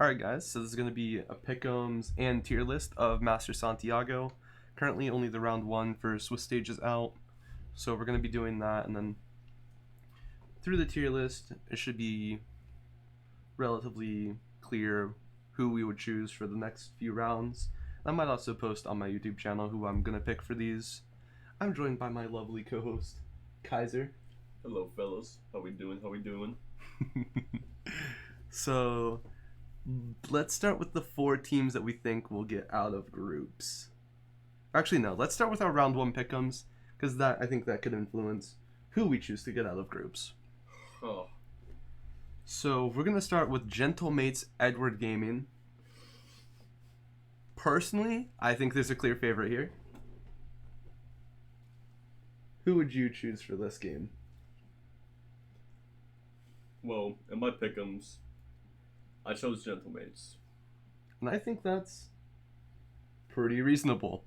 Alright guys, so this is going to be a pick'ems and tier list of Master Santiago. Currently only the round 1 for Swiss stage is out, so we're going to be doing that, and then through the tier list it should be relatively clear who we would choose for the next few rounds. I might also post on my YouTube channel who I'm going to pick for these. I'm joined by my lovely co-host, Kaizer. Hello, fellas. How we doing? So let's start with the 4 teams that we think will get out of groups. Actually, no. Let's start with our round 1 pick'ems, because I think that could influence who we choose to get out of groups. Oh, So we're gonna start with Gentlemates Edward Gaming. Personally, I think there's a clear favorite here. Who would you choose for this game? well, in my pick'ems, I chose Gentlemates. And I think that's pretty reasonable.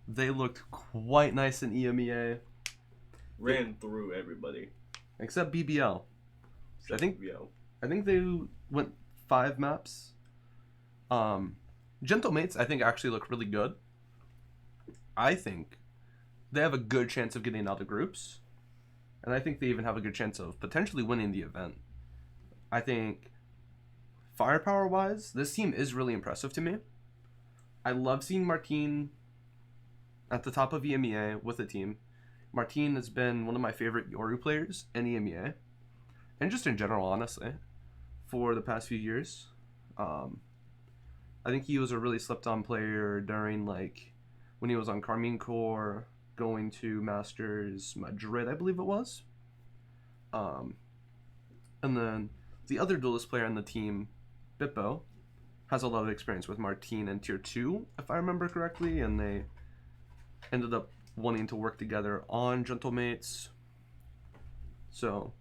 They looked quite nice in EMEA, Ran through everybody. except BBL. I think Yeah. they went 5 maps. Gentlemates, I think, actually look really good. I think they have a good chance of getting out of groups, and I think they even have a good chance of potentially winning the event. I think firepower-wise, this team is really impressive to me. I love seeing Martin at the top of EMEA with the team. Martin has been one of my favorite Yoru players in EMEA, and just in general, honestly, for the past few years. I think he was a really slept-on player during, when he was on Carmine Corps, going to Masters Madrid, I believe it was. And then the other duelist player on the team, Bippo, has a lot of experience with Martin in Tier 2, if I remember correctly, and they ended up wanting to work together on Gentlemates. So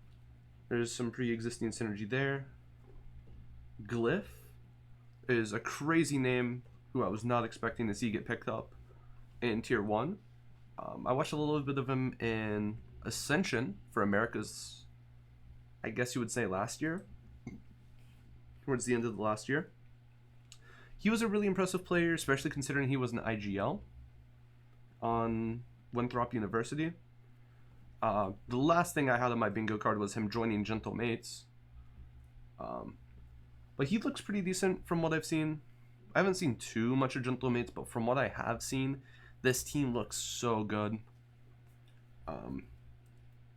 there's some pre-existing synergy there. Glyph is a crazy name who I was not expecting to see get picked up in Tier 1. I watched a little bit of him in Ascension for America's, I guess you would say, last year. Towards the end of the last year. He was a really impressive player, especially considering he was an IGL on Winthrop University. The last thing I had on my bingo card was him joining Gentlemates. But he looks pretty decent from what I've seen. I haven't seen too much of Gentlemates, but from what I have seen, this team looks so good.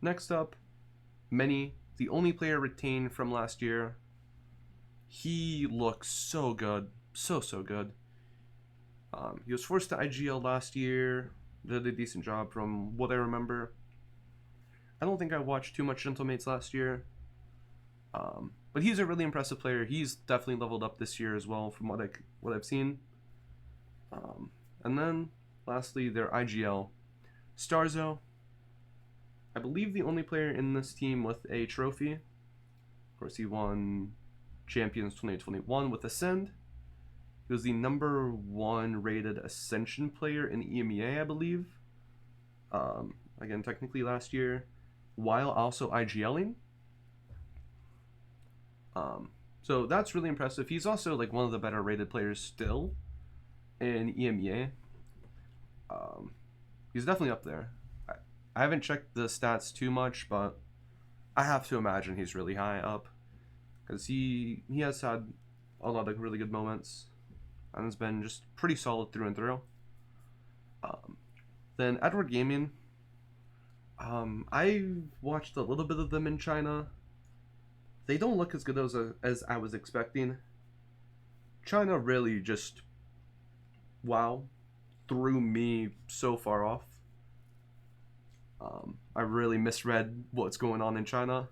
Next up, Many, the only player retained from last year. He looks so good. So good. He was forced to IGL last year. Did a decent job from what I remember. I don't think I watched too much Gentlemates last year. But he's a really impressive player. He's definitely leveled up this year as well from what I've seen. And then, lastly, their IGL. Starzo. I believe the only player in this team with a trophy. Of course, he won Champions 2021 with Ascend. He was the number 1 rated Ascension player in EMEA, I believe. Again, technically last year, while also IGLing. So that's really impressive. He's also one of the better rated players still in EMEA. He's definitely up there. I haven't checked the stats too much, but I have to imagine he's really high up, because he has had a lot of really good moments and has been just pretty solid through and through. Then Edward Gaming. I watched a little bit of them in China. They don't look as good as I was expecting. China really just, wow, threw me so far off. I really misread what's going on in China.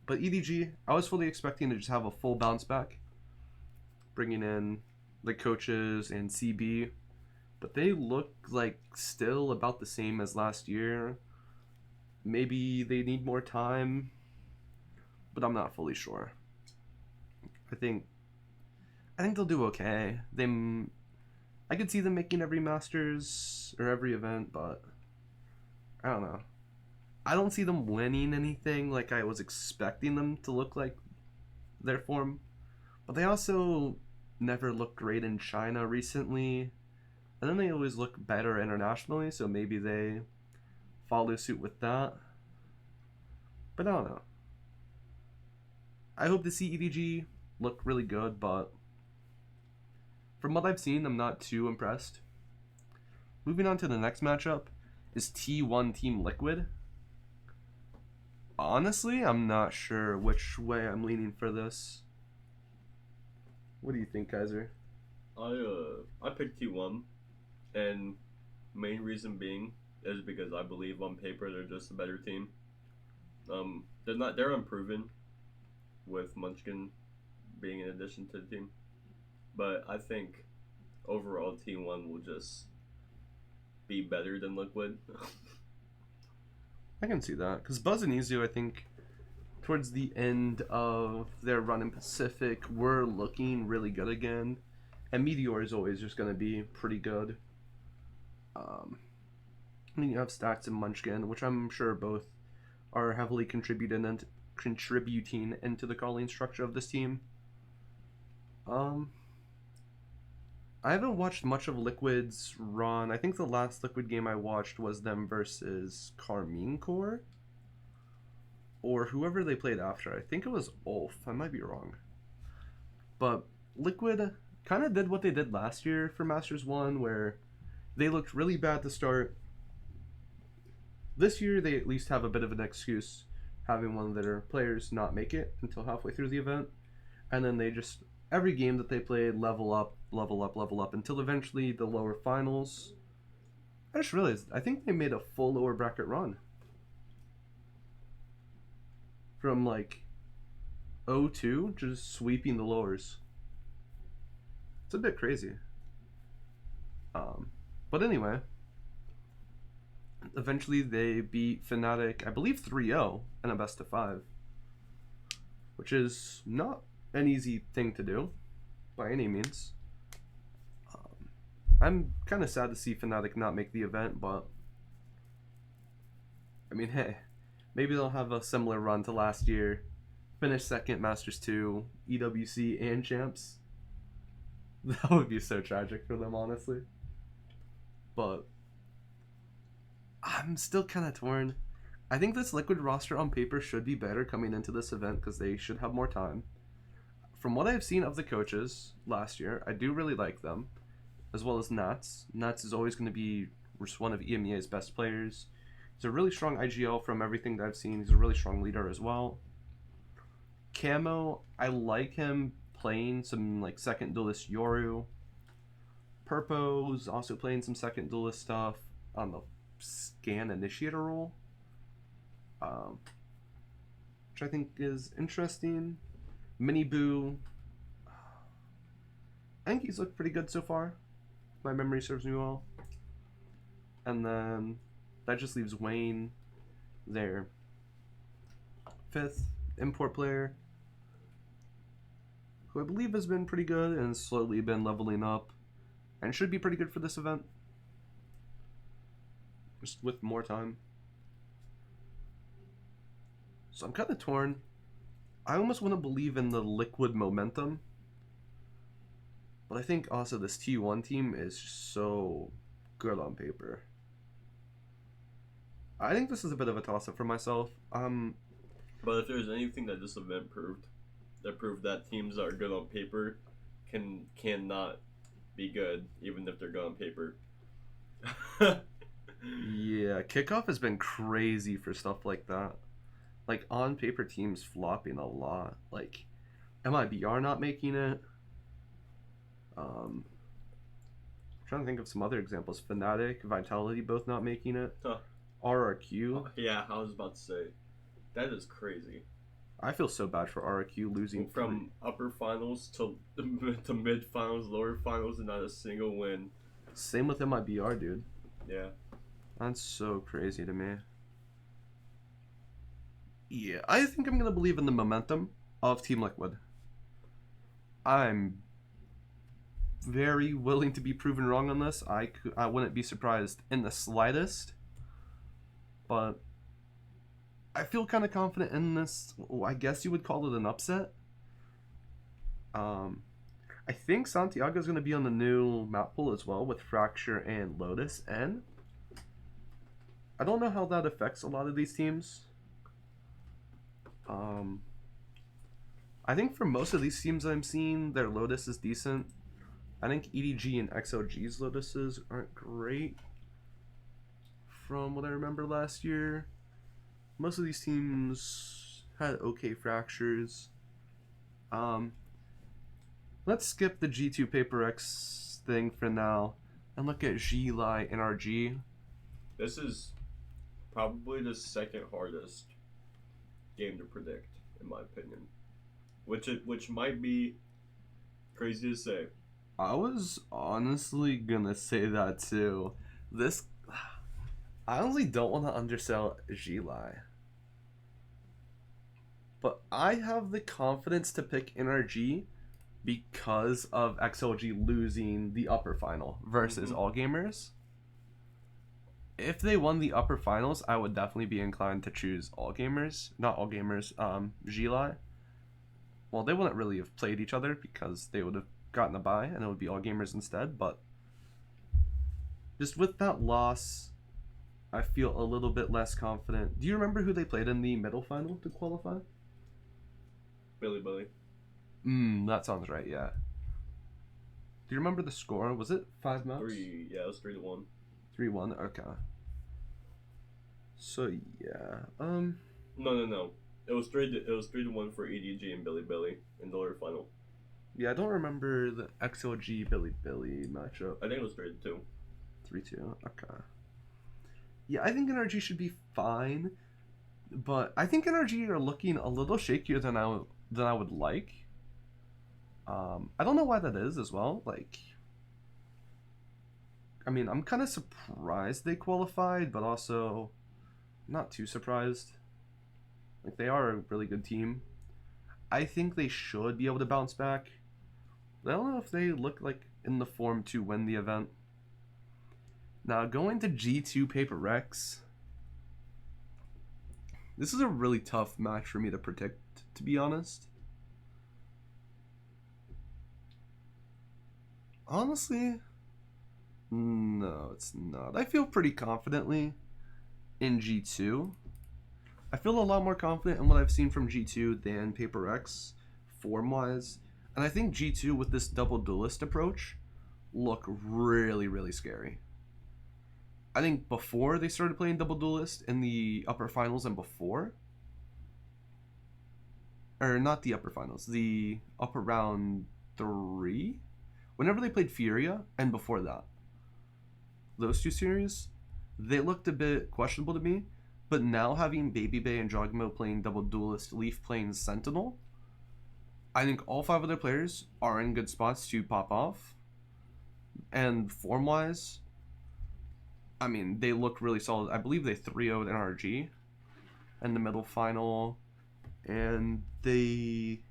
But EDG, I was fully expecting to just have a full bounce back, bringing in the coaches and CB, but they look like still about the same as last year. Maybe they need more time, but I'm not fully sure. I think they'll do okay. I could see them making every Masters or every event, but I don't know. I don't see them winning anything like I was expecting them to look like their form. But they also never looked great in China recently. And then they always look better internationally, so maybe they follow suit with that. But I don't know. I hope to see EDG look really good, but from what I've seen, I'm not too impressed. Moving on to the next matchup is T1 Team Liquid. Honestly, I'm not sure which way I'm leaning for this. What do you think, Kaizer? I picked T1, and main reason being is because I believe on paper they're just a better team. They're unproven with Munchkin being an addition to the team, but I think overall T1 will just be better than Liquid. I can see that because Buzz and Izu, I think, towards the end of their run in Pacific, were looking really good again, and Meteor is always just going to be pretty good. I mean, you have Stacks and Munchkin, which I'm sure both are heavily contributing into the calling structure of this team. I haven't watched much of Liquid's run. I think the last Liquid game I watched was them versus Carmine Corps, or whoever they played after. I think it was Ulf. I might be wrong. But Liquid kind of did what they did last year for Masters 1, where they looked really bad to start. This year, they at least have a bit of an excuse, having one of their players not make it until halfway through the event. And then they just, every game that they played, level up, until eventually the lower finals. I just realized, I think they made a full lower bracket run. From like 0-2, just sweeping the lowers. It's a bit crazy. But anyway, eventually they beat Fnatic, I believe 3-0 in a best of 5, which is not an easy thing to do by any means. I'm kind of sad to see Fnatic not make the event, but I mean, hey, maybe they'll have a similar run to last year, finish second Masters 2, EWC, and Champs. That would be so tragic for them, honestly. But I'm still kind of torn. I think this Liquid roster on paper should be better coming into this event because they should have more time. From what I've seen of the coaches last year, I do really like them, as well as Nats. Nats is always going to be one of EMEA's best players. He's a really strong IGL from everything that I've seen. He's a really strong leader as well. Camo, I like him playing some like second duelist Yoru. Purpo's also playing some second duelist stuff on the scan initiator role, which I think is interesting. Mini Boo, I think he's looked pretty good so far. My memory serves me well. And then that just leaves Wayne, their 5th import player, who I believe has been pretty good and slowly been leveling up and should be pretty good for this event, just with more time. So I'm kind of torn. I almost want to believe in the Liquid momentum, but I think also this T1 team is so good on paper. I think this is a bit of a toss-up for myself. But if there's anything that this event proved that teams that are good on paper cannot be good even if they're good on paper. Yeah, kickoff has been crazy for stuff like that. Like on paper teams flopping a lot. Like MIBR not making it. I'm trying to think of some other examples. Fnatic, Vitality both not making it. Huh. RRQ. Yeah, I was about to say. That is crazy. I feel so bad for RRQ losing from upper finals to mid finals, lower finals, and not a single win. Same with MIBR, dude. Yeah. That's so crazy to me. Yeah, I think I'm going to believe in the momentum of Team Liquid. I'm very willing to be proven wrong on this. I wouldn't be surprised in the slightest. But I feel kind of confident in this. I guess you would call it an upset. I think Santiago's going to be on the new map pool as well with Fracture and Lotus, and I don't know how that affects a lot of these teams. I think for most of these teams I'm seeing, their Lotus is decent. I think EDG and XLG's Lotuses aren't great from what I remember last year. Most of these teams had okay fractures. Let's skip the G2 Paper X thing for now and look at G-Lie and RG. This is probably the second hardest game to predict, in my opinion. Which might be crazy to say. I was honestly gonna say that too. I honestly don't want to undersell G-Lie. But I have the confidence to pick NRG because of XLG losing the upper final versus All Gamers. If they won the upper finals, I would definitely be inclined to choose All Gamers. Not All Gamers, G-Lie. Well, they wouldn't really have played each other because they would have gotten a bye and it would be All Gamers instead, but just with that loss, I feel a little bit less confident. Do you remember who they played in the middle final to qualify? Billy. That sounds right, yeah. Do you remember the score? Was it 5 maps? 3, yeah, it was 3-1. 3-1, okay. So, yeah. No. It was 3-1 for EDG and Billy in the lower final. Yeah, I don't remember the XLG Billy matchup. I think it was 3-2. 3-2, okay. Yeah, I think NRG should be fine, but I think NRG are looking a little shakier than I would like. I don't know why that is as well. Like, I mean, I'm kind of surprised they qualified, but also not too surprised. Like, they are a really good team. I think they should be able to bounce back. I don't know if they look like in the form to win the event. Now, going to G2 Paper X. This is a really tough match for me to predict, to be honest. Honestly, no, it's not. I feel pretty confidently in G2. I feel a lot more confident in what I've seen from G2 than Paper X, form-wise. And I think G2 with this double duelist approach look really, really scary. I think before they started playing double duelist in the upper finals and before, or not the upper finals, the upper round 3, whenever they played Furia and before that, those two series, they looked a bit questionable to me. But now having Baby Bay and Jogmo playing double duelist, Leaf playing Sentinel, I think all 5 of their players are in good spots to pop off. And form-wise, I mean, they look really solid. I believe they 3-0'd NRG in the middle final, and they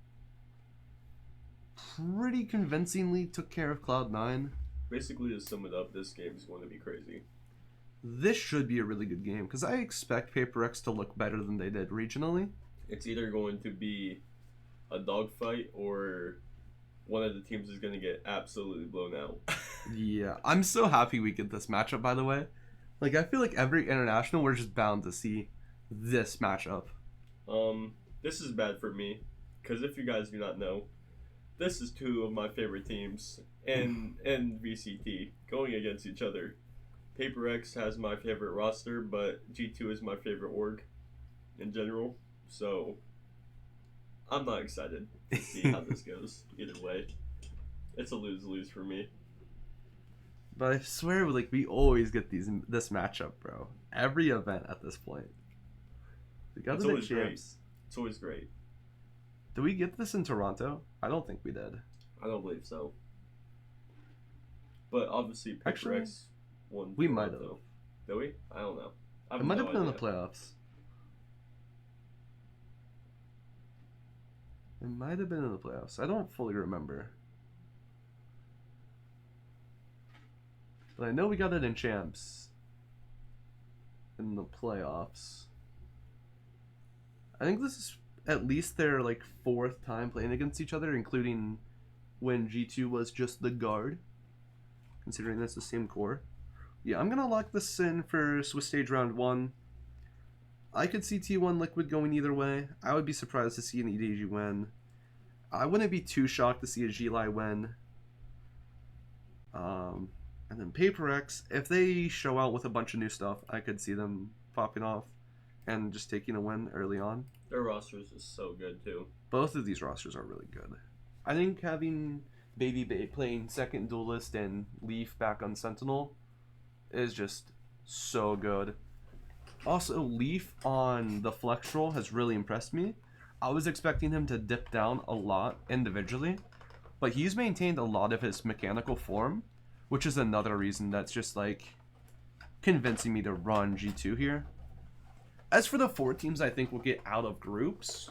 pretty convincingly took care of Cloud9. Basically, to sum it up, this game is going to be crazy. This should be a really good game because I expect Paper X to look better than they did regionally. It's either going to be a dogfight or one of the teams is going to get absolutely blown out. Yeah, I'm so happy we get this matchup, by the way. Like, I feel like every international, we're just bound to see this matchup. This is bad for me because if you guys do not know, this is 2 of my favorite teams in VCT going against each other. Paper X has my favorite roster, but G2 is my favorite org in general. So I'm not excited to see how this goes. Either way, it's a lose-lose for me. But I swear, like, we always get this matchup, bro. Every event at this point. We got It's the always champs. great. It's always great. Did we get this in Toronto? I don't think we did. I don't believe so. But obviously, Paper Actually, X won. we might Toronto. have. Did we? I don't know. It might have been in the playoffs. It might have been in the playoffs. I don't fully remember. But I know we got it in champs. In the playoffs. I think this is at least their like fourth time playing against each other, including when G2 was just the guard, considering that's the same core. Yeah, I'm gonna lock this in for Swiss Stage Round 1. I could see T1 Liquid going either way. I would be surprised to see an EDG win. I wouldn't be too shocked to see a Gli win. And then Paper X, if they show out with a bunch of new stuff, I could see them popping off and just taking a win early on. Their rosters is so good too. Both of these rosters are really good. I think having Baby Bay playing second duelist and Leaf back on Sentinel is just so good. Also, Leaf on the flex roll has really impressed me. I was expecting him to dip down a lot individually, but he's maintained a lot of his mechanical form, which is another reason that's just like convincing me to run G2 here. As for the 4 teams I think will get out of groups,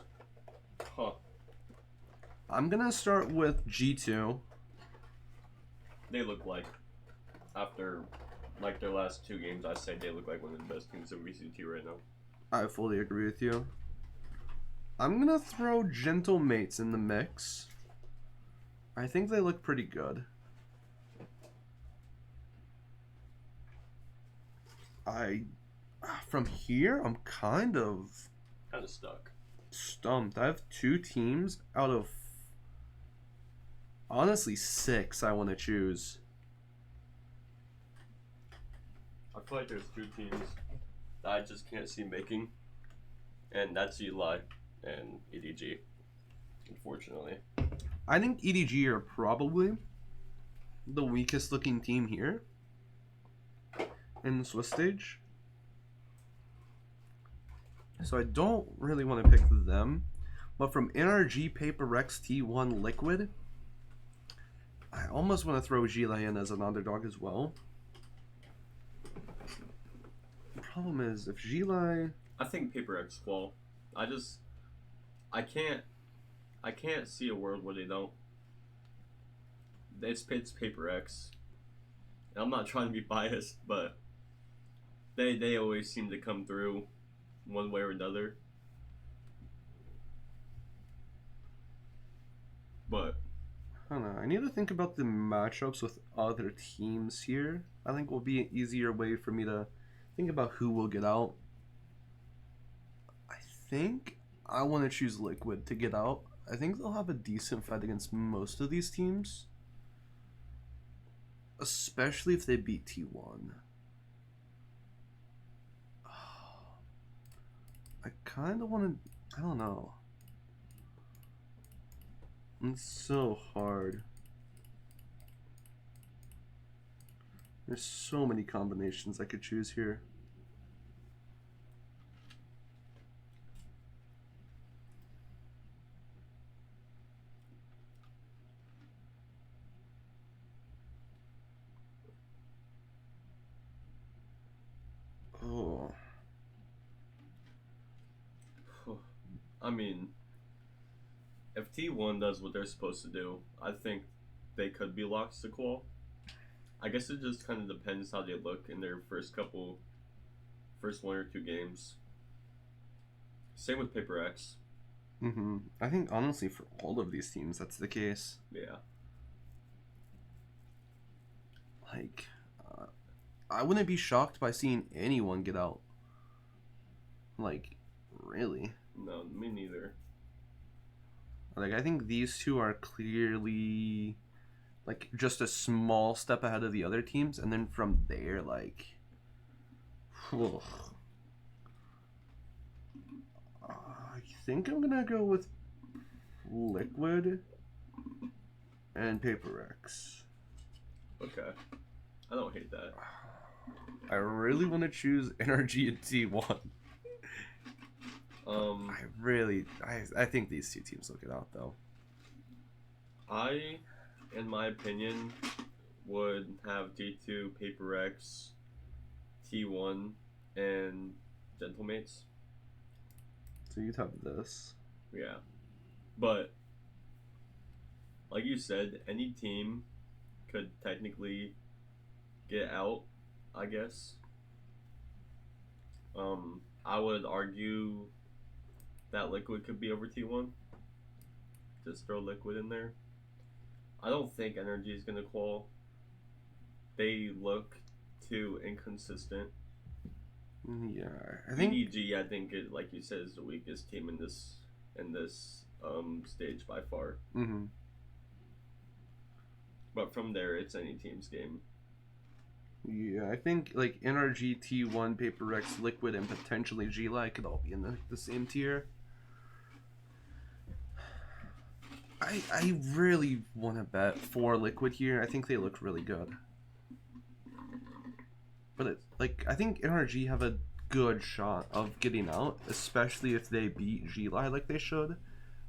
I'm gonna start with G2. They look like, after like their last 2 games, I say they look like one of the best teams in VCT right now. I fully agree with you. I'm gonna throw Gentle Mates in the mix. I think they look pretty good. From here, I'm kind of stuck. Stumped. I have 2 teams out of honestly 6 I want to choose. I feel like there's 2 teams that I just can't see making, and that's Eli and EDG, unfortunately. I think EDG are probably the weakest looking team here in the Swiss stage. So I don't really want to pick them. But from NRG, Paper X, T1, Liquid, I almost want to throw Gila in as an underdog as well. The problem is, if Gila... I think Paper X fall. I can't see a world where they don't. It's Paper X. And I'm not trying to be biased, but they always seem to come through one way or another. But I don't know. I need to think about the matchups with other teams here. I think will be an easier way for me to think about who will get out. I think I want to choose Liquid to get out. I think they'll have a decent fight against most of these teams, especially if they beat T1. I kind of want to... I don't know. It's so hard. There's so many combinations I could choose here. Oh. I mean, if T1 does what they're supposed to do, I think they could be locks to qual. I guess it just kind of depends how they look in their first 1 or 2 games. Same with Paper X. I think honestly for all of these teams that's the case. Yeah. Like, I wouldn't be shocked by seeing anyone get out. Like, really. No, me neither. Like, I think these 2 are clearly, like, just a small step ahead of the other teams. And then from there, like... Whew. I think I'm gonna go with Liquid and Paper X. Okay. I don't hate that. I really want to choose NRG and T1. I think these 2 teams will get out though. I, in my opinion, would have D2, Paper X, T1, and Gentlemates. So you'd have this. Yeah. But, like you said, any team could technically get out, I guess. I would argue that Liquid could be over T1. Just throw Liquid in there. I don't think Energy is gonna qual. They look too inconsistent. Yeah, I think EDG, I think it, like you said, is the weakest team in this stage by far. Mm-hmm. But from there, it's any team's game. Yeah, I think like NRG, T1, Paper X, Liquid, and potentially G-Li could all be in the same tier. I really want to bet for Liquid here. I think they look really good. But it's like I think NRG have a good shot of getting out, especially if they beat G-Li like they should.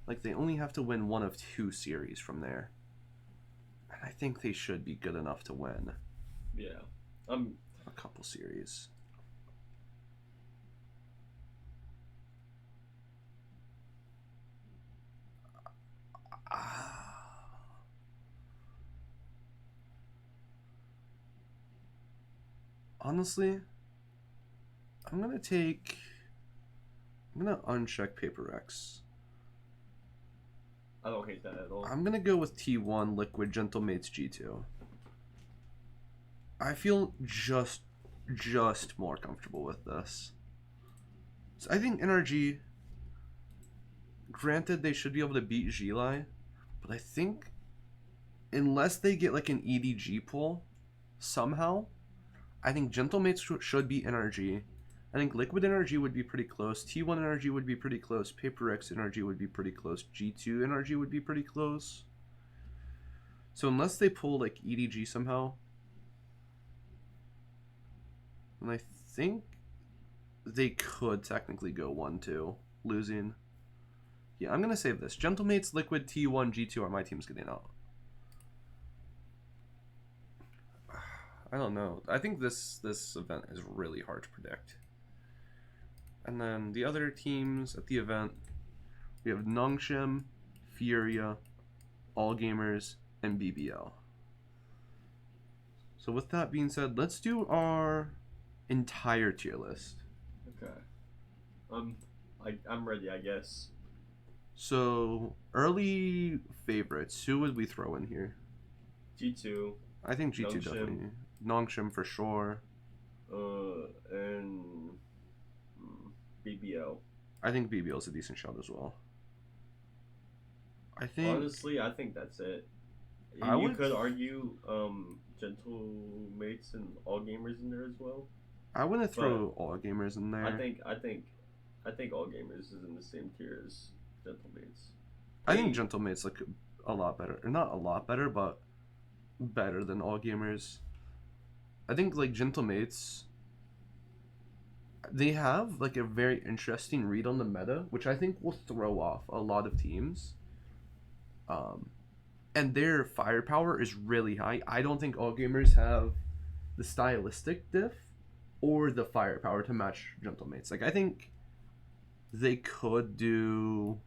Like they only have to win one of 2 series from there. And I think they should be good enough to win. Yeah. A couple series. Honestly, I'm gonna uncheck Paper X. I don't hate that at all. I'm gonna go with T1 Liquid Gentlemates G2. I feel just more comfortable with this. So I think NRG, granted they should be able to beat G-Li, but I think unless they get like an EDG pull somehow, I think Gentlemates should be NRG. I think Liquid NRG would be pretty close. T1 NRG would be pretty close. Paper X NRG would be pretty close. G2 NRG would be pretty close. So unless they pull like EDG somehow, and I think they could technically go 1-2, losing. Yeah, I'm gonna save this. Gentlemates, Liquid, T1, G2 are my teams getting out. I don't know. I think this event is really hard to predict. And then the other teams at the event, we have Nongshim, Furia, All Gamers, and BBL. So with that being said, let's do our entire tier list. Okay. I'm ready, I guess. So early favorites, who would we throw in here? G2. I think G2 Nongshim. definitely. Nongshim for sure. And BBL. I think BBL is a decent shout as well. I think Honestly, I think that's it. You could argue Gentlemates and All Gamers in there as well. I wouldn't throw All Gamers in there. I think All Gamers is in the same tier as Gentlemates. I think Gentlemates look a lot better. Or not a lot better, but better than All Gamers. I think like Gentlemates, they have like a very interesting read on the meta, which I think will throw off a lot of teams. And their firepower is really high. I don't think All Gamers have the stylistic diff or the firepower to match Gentlemates. Like I think they could do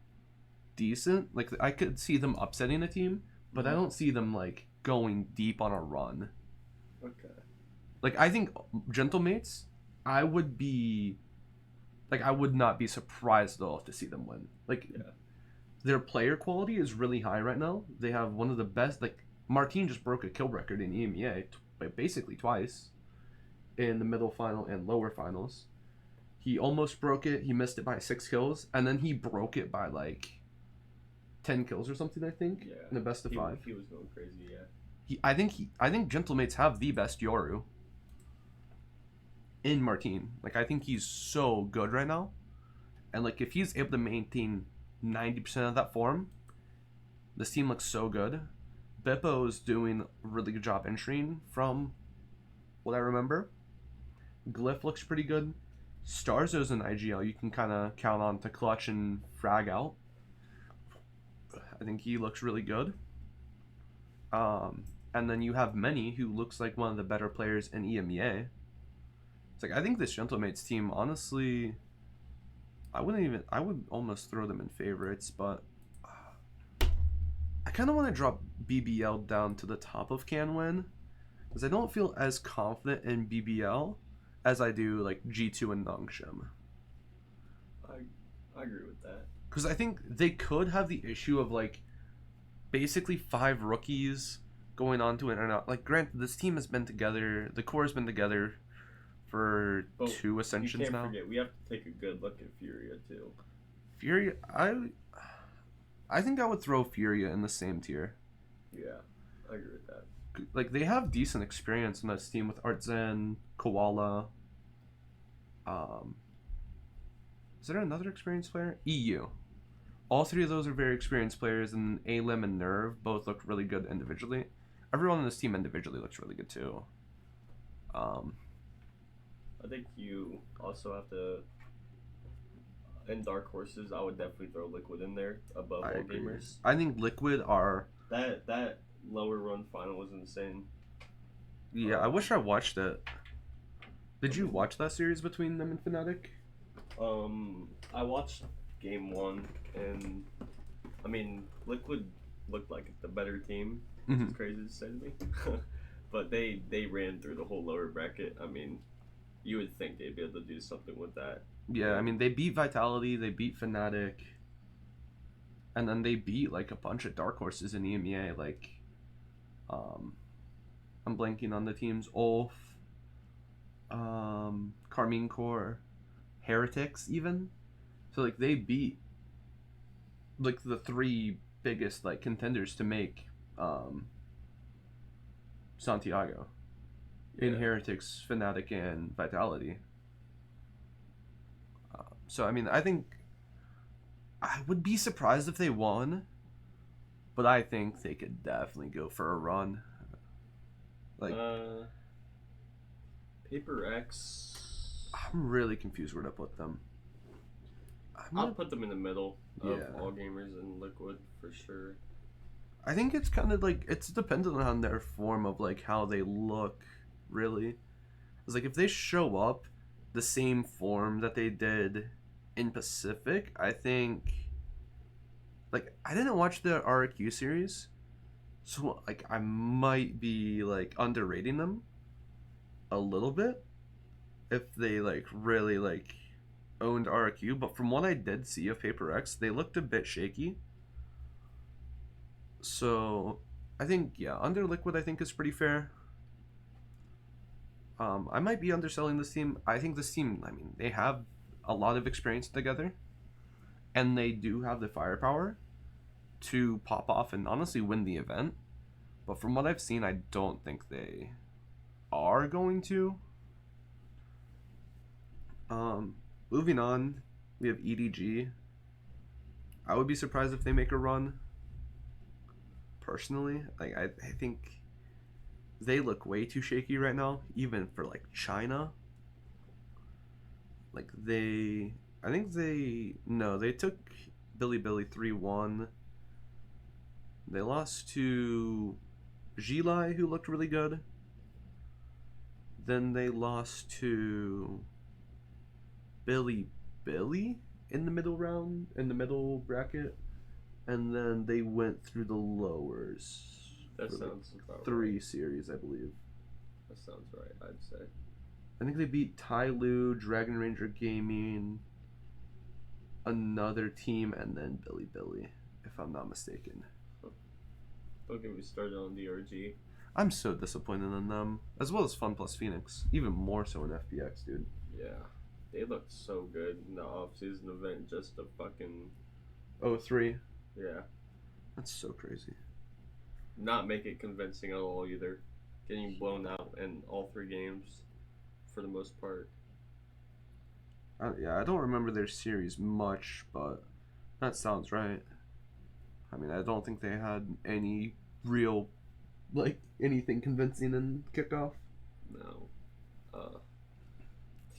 decent. Like I could see them upsetting a team, but I don't see them like going deep on a run. Okay. Like I think Gentlemates, I would not be surprised at all to see them win. Like their player quality is really high right now. They have one of the best. Like Martin just broke a kill record in EMEA basically twice in the middle final and lower finals. He almost broke it. He missed it by 6 kills, and then he broke it by like 10 kills or something. I think in the best of 5. He was going crazy. Yeah. I think Gentlemates have the best Yoru in Martin. Like I think he's so good right now, and like if he's able to maintain 90% of that form, this team looks so good. Bippo's doing a really good job entering from what I remember. Glyph looks pretty good. Starzo's an IGL you can kind of count on to clutch and frag out. I think he looks really good. And then you have Many, who looks like one of the better players in EMEA. It's like I think this Gentlemates team, honestly, I would almost throw them in favorites, but I kind of want to drop BBL down to the top of CanWin, because I don't feel as confident in BBL as I do like G2 and Nongshim. I agree with that. Because I think they could have the issue of like basically 5 rookies going on to it or not. Like, granted, this team has been together, the core has been together for But 2 ascensions you can't now. forget, we have to take a good look at Furia too. Furia, I think I would throw Furia in the same tier. Yeah, I agree with that. Like, they have decent experience in this team with Artzen, Koala. Um, is there another experienced player? EU. All 3 of those are very experienced players, and Alim and Nerve both look really good individually. Everyone on this team individually looks really good too. I think you also have to. In dark horses, I would definitely throw Liquid in there above I all agree. gamers. I think Liquid are. That lower run final was insane. Yeah, I wish I watched it. Did you watch that series between them and Fnatic? I watched game 1, and I mean, Liquid looked like the better team. Mm-hmm. It's crazy to say to me, but they ran through the whole lower bracket. I mean, you would think they'd be able to do something with that. Yeah, I mean, they beat Vitality, they beat Fnatic, and then they beat like a bunch of dark horses in EMEA. Like, I'm blanking on the teams. Ulf, Carmine Core, Heretics, even. So like they beat like the 3 biggest like contenders to make Santiago in Heretics, Fnatic, and Vitality. So I mean, I think I would be surprised if they won, but I think they could definitely go for a run. Like, Paper X. I'm really confused where to put them. I'll put them in the middle of Yeah. all gamers and Liquid for sure. I think it's kind of like it's dependent on their form of like how they look. Really, it's like if they show up the same form that they did in Pacific, I think. Like, I didn't watch the RQ series, so like I might be like underrating them a little bit if they like really like owned RQ. But from what I did see of Paper X, they looked a bit shaky. So I think under Liquid I think is pretty fair. I might be underselling this team. I think this team, I mean, they have a lot of experience together, and they do have the firepower to pop off and honestly win the event. But from what I've seen, I don't think they are going to. Moving on, we have EDG. I would be surprised if they make a run. Personally, like I think they look way too shaky right now, even for like China. Like they took Billy 3-1. They lost to Gilai, who looked really good. Then they lost to Billy in the middle round, in the middle bracket. And then they went through the lowers. That sounds about 3 right. series, I believe. That sounds right, I'd say. I think they beat Tyloo, Dragon Ranger Gaming, another team, and then Billy, if I'm not mistaken. Don't get me started on DRG. I'm so disappointed in them, as well as Fun Plus Phoenix, even more so in FPX, dude. Yeah, they looked so good in the off-season event, just a fucking... 0-3. Yeah. That's so crazy. Not make it convincing at all either. Getting blown out in all 3 games, for the most part. I don't remember their series much, but that sounds right. I mean, I don't think they had any real, like, anything convincing in kickoff. No.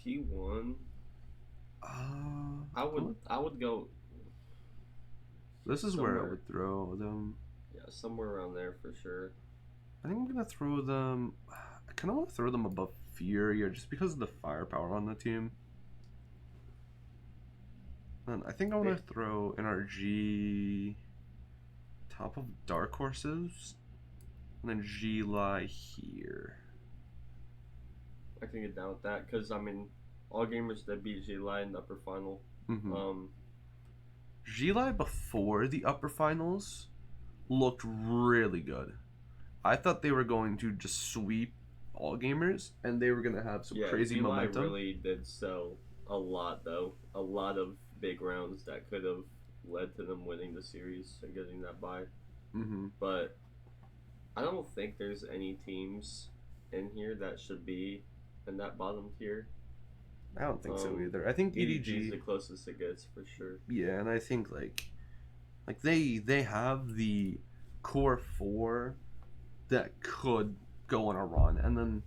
T1. I would go. This is where I would throw them. Yeah, somewhere around there for sure. I think I'm gonna throw them. I kind of want to throw them above Furia just because of the firepower on the team. And I think I want to throw NRG top of Dark Horses, and then G-Lie here. I can get down with that because I mean, all gamers that beat G-Lie in the upper final. Mm-hmm. Gilai before the upper finals looked really good. I thought they were going to just sweep all gamers and they were going to have some Yeah, crazy Eli momentum. really did sell a lot though. A lot of big rounds that could have led to them winning the series and getting that bye. Mm-hmm. But I don't think there's any teams in here that should be in that bottom tier. I don't think so either. I think EDG is EDG, the closest it gets for sure. yeah, and I think like they have the core four that could go on a run, and then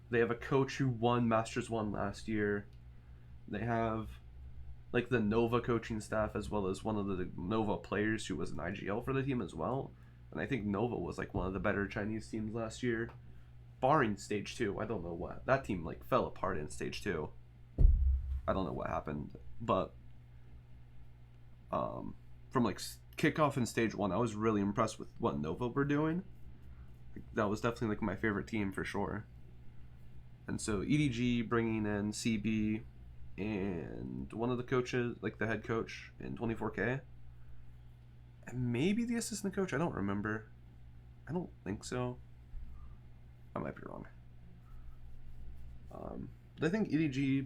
they have a coach who won Masters 1 last year. They have like the Nova coaching staff as well as one of the Nova players who was an IGL for the team as well. And I think Nova was like one of the better Chinese teams last year, barring stage 2. I don't know what. That team like fell apart in stage 2. I don't know what happened, but from like kickoff in stage 1, I was really impressed with what Nova were doing. Like, that was definitely like my favorite team for sure. And so EDG bringing in CB and one of the coaches, like the head coach in 24K, and maybe the assistant coach. I don't remember. I don't think so. I might be wrong. But I think EDG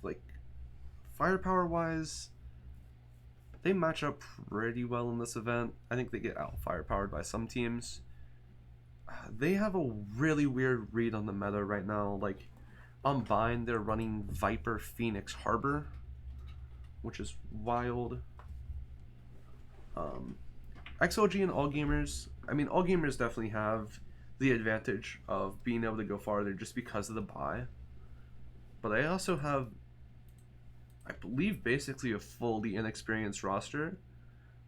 like firepower wise, they match up pretty well in this event. I think they get out firepowered by some teams. They have a really weird read on the meta right now. Like on Vine, they're running Viper Phoenix Harbor, which is wild. XLG and All Gamers, I mean, All Gamers definitely have the advantage of being able to go farther just because of the buy. But I also have, I believe, basically a fully inexperienced roster.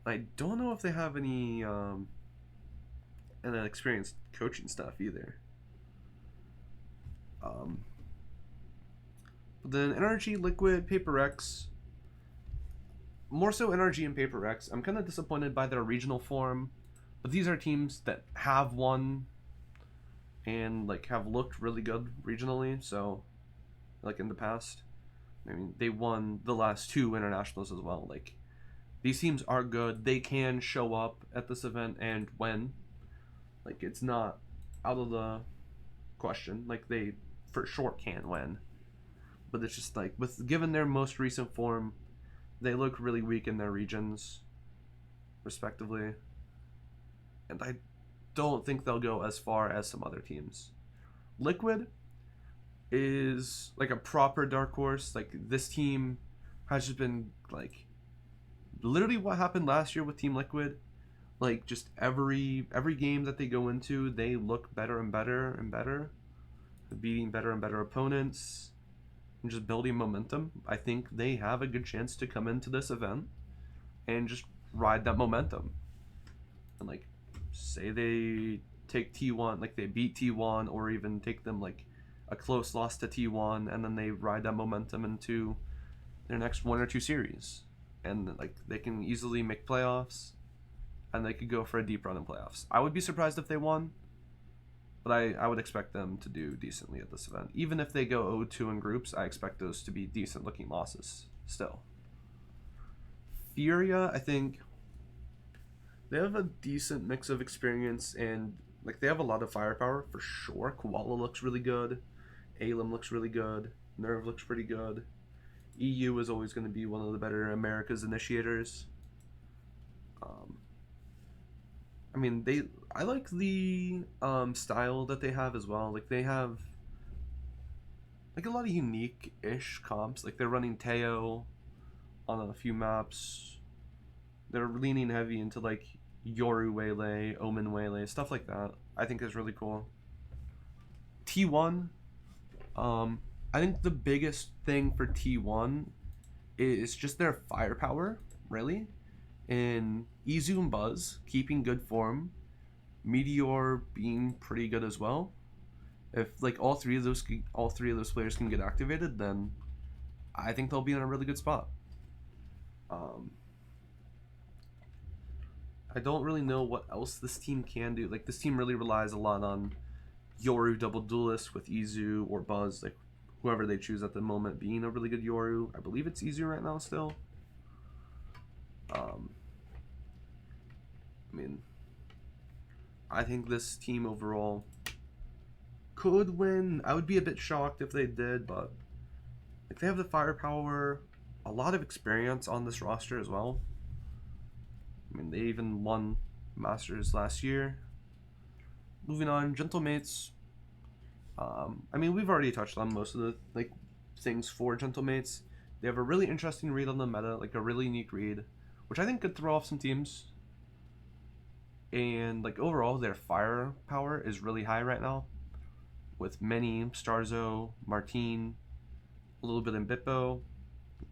I don't know if they have any an experienced coaching staff either. But then NRG, Liquid, Paper X. More so NRG and Paper X. I'm kind of disappointed by their regional form, but these are teams that have won and like have looked really good regionally. So, like in the past, I mean, they won the last 2 internationals as well. Like these teams are good. They can show up at this event and win. Like it's not out of the question. Like they for sure can win. But it's just like with given their most recent form, they look really weak in their regions, respectively. And I don't think they'll go as far as some other teams. Liquid is like a proper dark horse. Like this team has just been like literally what happened last year with Team Liquid. Like just every game that they go into, they look better and better and better, beating better and better opponents, and just building momentum. I think they have a good chance to come into this event and just ride that momentum. And like say they take T1, like they beat T1 or even take them like a close loss to T1 and then they ride that momentum into their next 1 or 2 series. And like they can easily make playoffs and they could go for a deep run in playoffs. I would be surprised if they won, but I would expect them to do decently at this event. Even if they go 0-2 in groups, I expect those to be decent looking losses still. Furia, I think they have a decent mix of experience and like they have a lot of firepower for sure. Koala looks really good. Alem looks really good. Nerve looks pretty good. EU is always going to be one of the better America's initiators. I mean, I like the style that they have as well. Like they have like a lot of unique-ish comps. Like they're running Teo on a few maps. They're leaning heavy into like Yoru Waylay, Omen Waylay, stuff like that. I think is really cool. T1, I think the biggest thing for T1 is just their firepower, really. And Izu and Buzz keeping good form, Meteor being pretty good as well. If like all three of those players can get activated, then I think they'll be in a really good spot. I don't really know what else this team can do. Like this team really relies a lot on Yoru double duelist with Izu or Buzz, like whoever they choose at the moment being a really good Yoru. I believe it's Izu right now still. Um, I mean, I think this team overall could win. I would be a bit shocked if they did, but like they have the firepower, a lot of experience on this roster as well. I mean, they even won Masters last year. Moving on, Gentlemates. I mean, we've already touched on most of the like things for Gentlemates. They have a really interesting read on the meta, like a really unique read, which I think could throw off some teams. And like overall, their firepower is really high right now, with many Starzo, Martine, a little bit in Bippo,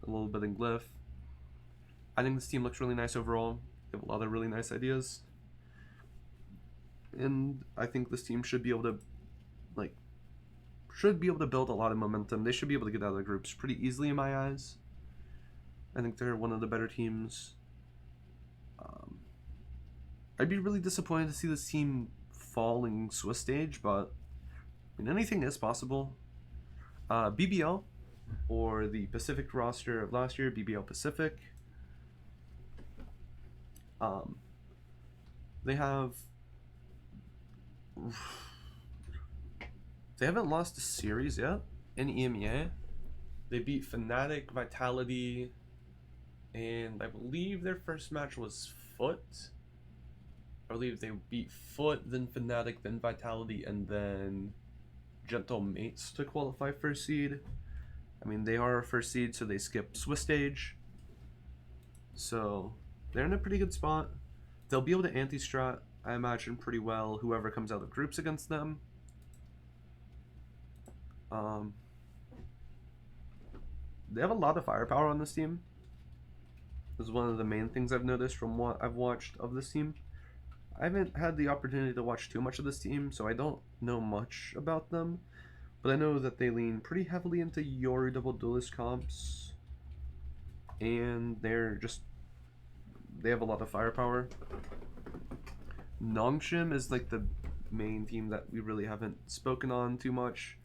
a little bit in Glyph. I think this team looks really nice overall. They have a lot of really nice ideas, and I think this team should be able to like build a lot of momentum. They should be able to get out of the groups pretty easily in my eyes. I think they're one of the better teams. I'd be really disappointed to see this team fall in Swiss stage, but I mean, anything is possible. BBL, or the Pacific roster of last year, BBL Pacific. They have they haven't lost a series yet in EMEA. They beat Fnatic, Vitality, and I believe their first match was Foot. I believe they beat Foot, then Fnatic, then Vitality, and then Gentle Mates to qualify first seed. I mean, they are first seed, so they skip Swiss stage. So they're in a pretty good spot. They'll be able to anti-strat, I imagine, pretty well whoever comes out of groups against them. They have a lot of firepower on this team. This is one of the main things I've noticed from what I've watched of this team. I haven't had the opportunity to watch too much of this team, so I don't know much about them. But I know that they lean pretty heavily into Yoru double duelist comps. And they have a lot of firepower. Nongshim is like the main team that we really haven't spoken on too much.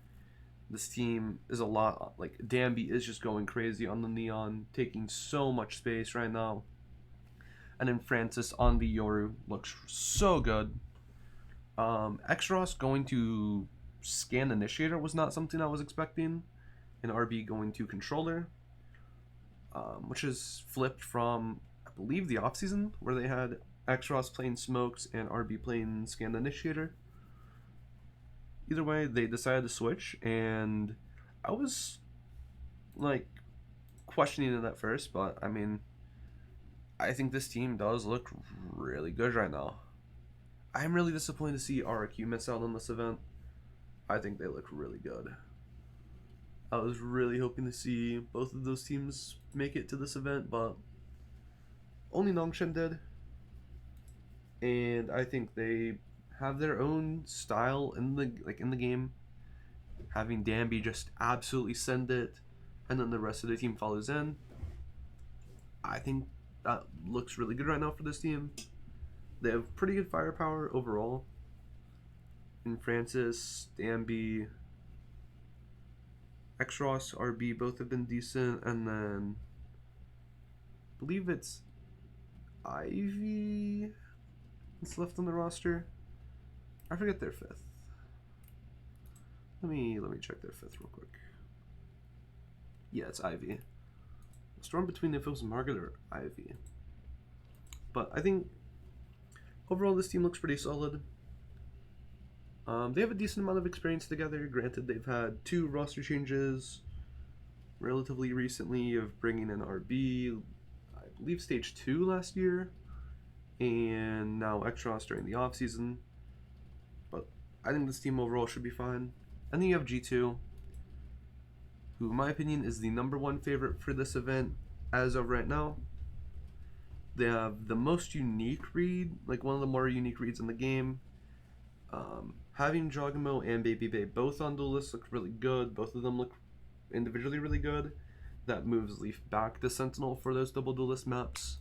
This team is a lot, like Danby is just going crazy on the Neon, taking so much space right now. And then Francis on the Yoru looks so good. Xros going to Scan Initiator was not something I was expecting. And RB going to Controller, which is flipped from, I believe, the offseason, where they had Xros playing Smokes and RB playing Scan Initiator. Either way, they decided to switch, and I was like questioning it at first, but I mean, I think this team does look really good right now. I'm really disappointed to see RQ miss out on this event. I think they look really good. I was really hoping to see both of those teams make it to this event, but only Nongshim did. And I think they have their own style in the game. Having Danby just absolutely send it, and then the rest of the team follows in. I think that looks really good right now for this team. They have pretty good firepower overall. And Francis, Danby, Xros, RB both have been decent, and then I believe it's Ivy that's left on the roster. I forget their fifth. Let me check their fifth real quick. Yeah, it's Ivy. Storm between if it was Margaret or Ivy. But I think overall this team looks pretty solid. They have a decent amount of experience together. Granted, they've had 2 roster changes relatively recently of bringing in RB, I believe stage 2 last year, and now Xros during the offseason. But I think this team overall should be fine. And then you have G2, who in my opinion is the #1 favorite for this event as of right now. They have the most unique read, like one of the more unique reads in the game. Having Jogamo and Baby Bay both on duelists look really good. Both of them look individually really good. That moves Leaf back to Sentinel for those double duelist maps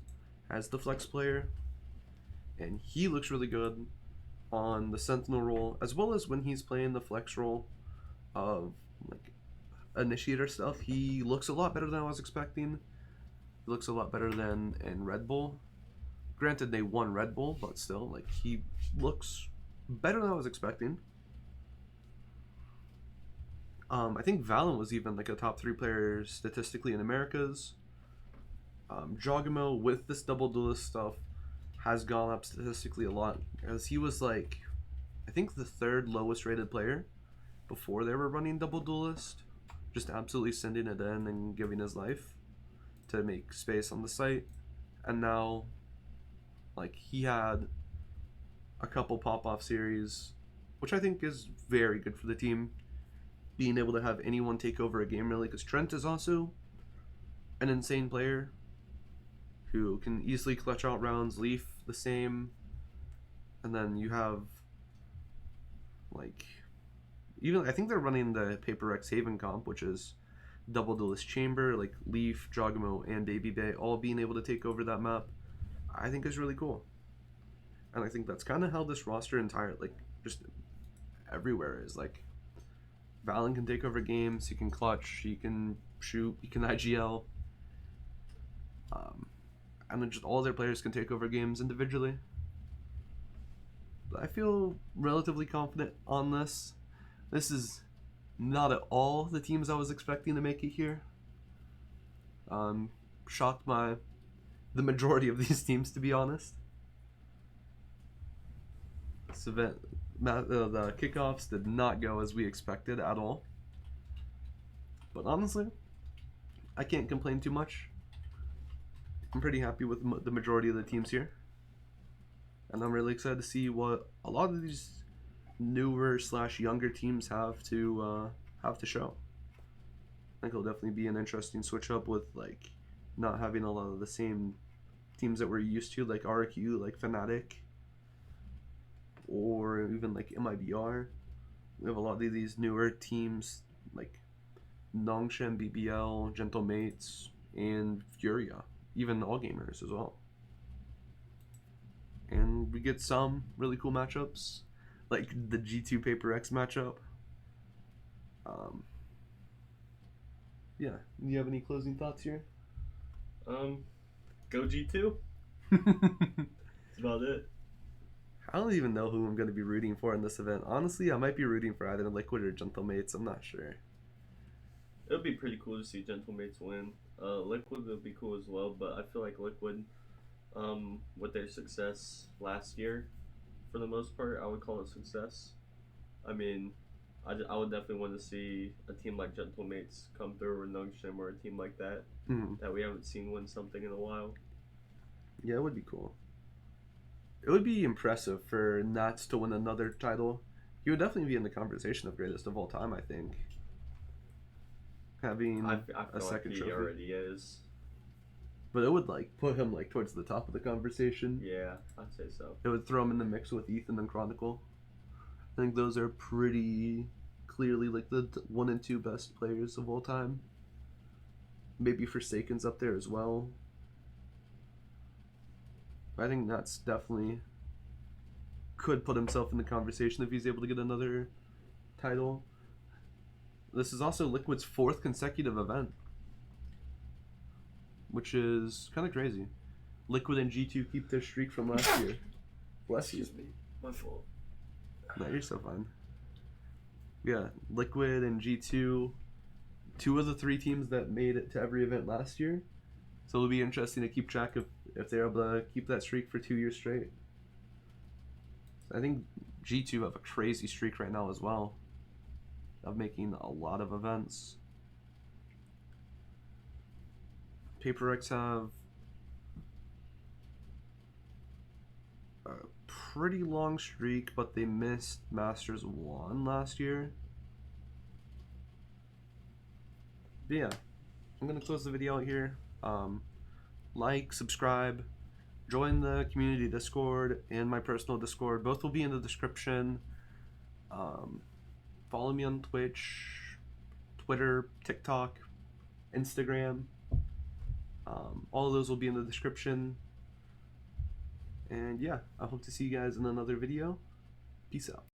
as the flex player. And he looks really good on the Sentinel role, as well as when he's playing the flex role of like initiator stuff. He looks a lot better than I was expecting. He looks a lot better than in Red Bull. Granted, they won Red Bull, but still, like, he looks better than I was expecting. I think Valen was even like a top 3 player statistically in Americas. Jogamo with this double duelist stuff has gone up statistically a lot, as he was like, I think the 3rd lowest rated player before they were running double duelist, just absolutely sending it in and giving his life to make space on the site. And now, like, he had a couple pop-off series, which I think is very good for the team, being able to have anyone take over a game really, because Trent is also an insane player who can easily clutch out rounds. Leaf the same, and then you have, like, even I think they're running the Paper X Haven comp, which is double duelist chamber, like Leaf, Jogamo, and Baby Bay all being able to take over that map. I think is really cool, and I think that's kind of how this roster entire, like, just everywhere is. Like, Valen can take over games, he can clutch, he can shoot, he can IGL, and then just all their players can take over games individually. But I feel relatively confident on this. This is not at all the teams I was expecting to make it here. Shocked by the majority of these teams, to be honest. This event, the kickoffs did not go as we expected at all. But honestly, I can't complain too much. I'm pretty happy with the majority of the teams here. And I'm really excited to see what a lot of these newer / younger teams have to show. I think it'll definitely be an interesting switch up with, like, not having a lot of the same teams that we're used to, like RQ, like Fnatic, or even like MIBR. We have a lot of these newer teams like Nongshan, BBL, Gentlemates, and Furia, even All Gamers as well. And we get some really cool matchups, like the G2 Paper X matchup. Yeah, do you have any closing thoughts here? Go G2. That's about it. I don't even know who I'm going to be rooting for in this event. Honestly, I might be rooting for either Liquid or Gentlemates. I'm not sure. It would be pretty cool to see Gentlemates win. Liquid would be cool as well, but I feel like Liquid, with their success last year, for the most part, I would call it success. I mean, I would definitely want to see a team like Gentlemates come through, or Nungshim, or a team like that, that we haven't seen win something in a while. Yeah, it would be cool. It would be impressive for Nats to win another title. He would definitely be in the conversation of greatest of all time, I think. Having I feel a second like he trophy. already is. But it would, like, put him, like, towards the top of the conversation. Yeah, I'd say so. It would throw him in the mix with Ethan and Chronicle. I think those are pretty clearly, like, the 1 and 2 best players of all time. Maybe Forsaken's up there as well. I think that's definitely could put himself in the conversation if he's able to get another title. This is also Liquid's 4th consecutive event, which is kind of crazy. Liquid and G2 keep their streak from last year. Bless you. Excuse me, my fault. No, you're so fine. Yeah, Liquid and G2, 2 of the 3 teams that made it to every event last year. So it'll be interesting to keep track of if they're able to keep that streak for 2 years straight. I think G2 have a crazy streak right now as well of making a lot of events. Paper X have a pretty long streak, but they missed Masters 1 last year. But yeah, I'm going to close the video out here. Like, subscribe, join the community Discord and my personal Discord. Both will be in the description. Follow me on Twitch, Twitter, TikTok, Instagram. All of those will be in the description. And yeah, I hope to see you guys in another video. Peace out.